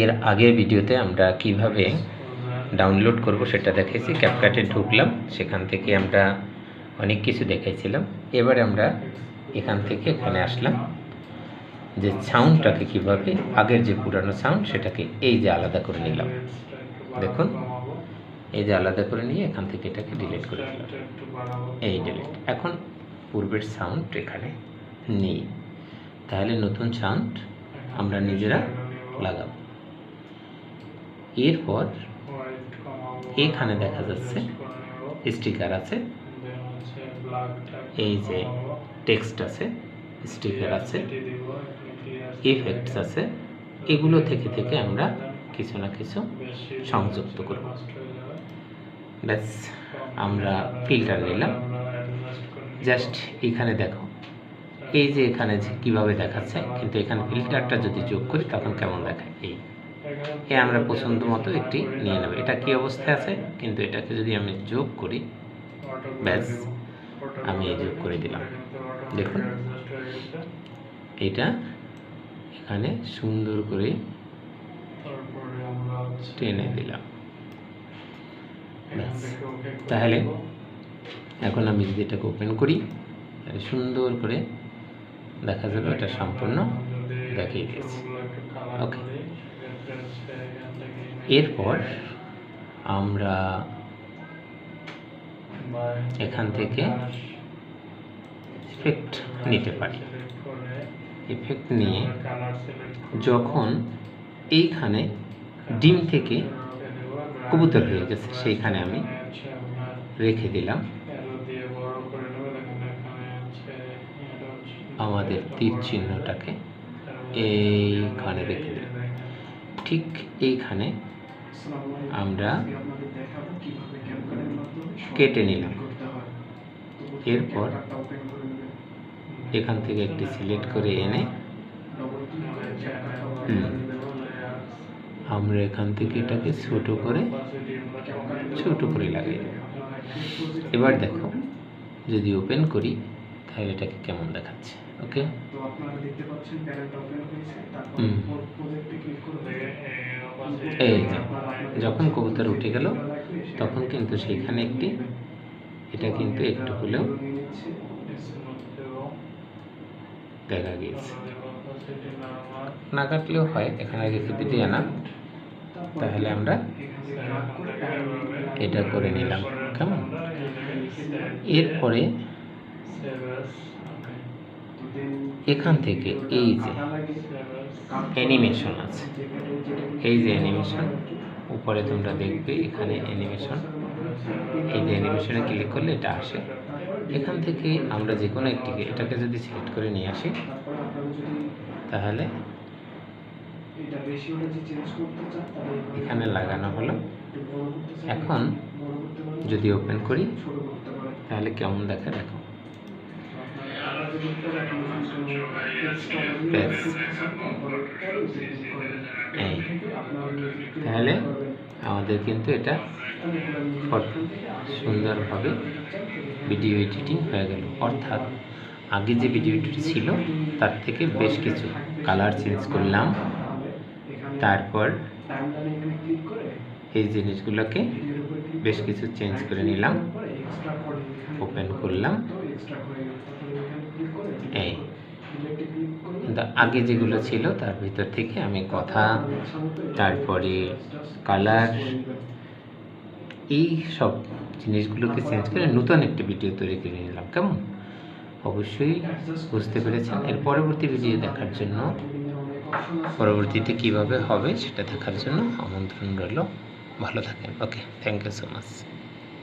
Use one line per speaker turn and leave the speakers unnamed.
এর আগের ভিডিওতে আমরা কিভাবে ডাউনলোড করব সেটা দেখাইছি। ক্যাপকাটে ঢুকলাম, সেখান থেকে আমরা অনেক কিছু দেখাইছিলাম। এবারে আমরা এখান থেকে এখানে আসলাম, যে সাউন্ডটাকে কিভাবে আগের যে পুরানো সাউন্ড সেটাকে এই যে আলাদা করে নিলাম। দেখুন, এই যে আলাদা করে নিয়ে এখান থেকে এটাকে ডিলিট করে দিলাম। এই ডিলিট। এখন পূর্বের সাউন্ড এখানে নেই, তাহলে নতুন সাউন্ড আমরা নিজেরা লাগাবো। এরপর এখানে দেখা যাচ্ছে স্টিকার আছে, এই যে টেক্সট আছে, স্টিকার আছে, ইফেক্টস আছে। এগুলো থেকে থেকে আমরা কিছু না কিছু সংযুক্ত করব। ব্যাস, আমরা ফিল্টার নিলাম। জাস্ট এখানে দেখো, এই যে এখানে কীভাবে দেখাচ্ছে, কিন্তু এখানে ফিল্টারটা যদি যোগ করি তখন কেমন দেখায়। এই আমরা পছন্দ মতো একটি নিয়ে নেব। এটা কি অবস্থায় আছে, কিন্তু এটাকে যদি আমি যোগ করি, ব্যাস আমি এই যোগ করে দিলাম। দেখুন, এটা এখানে সুন্দর করে টেনে দিলাম। ব্যাস, তাহলে এখন আমি যদি এটাকে ওপেন করি, সুন্দর করে দেখা যাবে এটা সম্পূর্ণ দেখিয়ে দিয়েছি। ওকে, এরপর আমরা এখান থেকে ইফেক্ট নিতে পারি। ইফেক্ট নিয়ে যখন এইখানে ডিম থেকে কবুতর হয়ে গেছে, সেইখানে আমি রেখে দিলাম আমাদের তীর চিহ্নটাকে, এইখানে রেখে দিলাম। ঠিক এইখানে আমরা কেটে নিলাম। এরপর এখান থেকে একটি সিলেক্ট করে এনে আমরা এখান থেকে এটাকে ছোট করে লাগিয়ে দেব। এবার দেখো, যদি ওপেন করি তাহলে এটাকে কেমন দেখাচ্ছে। ওকে, এই যে যখন কবুতর উঠে গেল তখন কিন্তু সেইখানে এটা কিন্তু একটু হলেও দেখা গিয়েছে। না কাটলেও হয়, এখানে রেখে দিতে না, তাহলে আমরা এটা করে নিলাম। কেমন? এরপরে এখান থেকে এই যে অ্যানিমেশন আছে, এই যে অ্যানিমেশন উপরে তোমরা দেখবে, এখানে অ্যানিমেশন, এই যে অ্যানিমেশনে ক্লিক করলে এটা আসে। এখান থেকে আমরা যে কোনো এটাকে যদি সিলেক্ট করে নিয়ে আসি, তাহলে এখানে লাগানো হলো। এখন যদি ওপেন করি তাহলে কেমন দেখা, দেখো। তাহলে আমাদের কিন্তু এটা সুন্দরভাবে ভিডিও এডিটিং হয়ে গেল। অর্থাৎ আগে যে ভিডিওটি ছিল তার থেকে বেশ কিছু কালার চেঞ্জ করলাম, তারপর এই জিনিসগুলোকে বেশ কিছু চেঞ্জ করে নিলাম, ওপেন করলাম। এই কিন্তু আগে যেগুলো ছিল তার ভিতর থেকে আমি কথা, তারপরে কালার, এই সব জিনিসগুলোকে চেঞ্জ করে নতুন একটি ভিডিও তৈরি করে নিলাম। কেমন? অবশ্যই বুঝতে পেরেছেন। এর পরবর্তী ভিডিও দেখার জন্য, পরবর্তীতে কিভাবে হবে সেটা দেখার জন্য আমন্ত্রণ রইল। ভালো থাকেন। ওকে, থ্যাংক ইউ সো মাচ।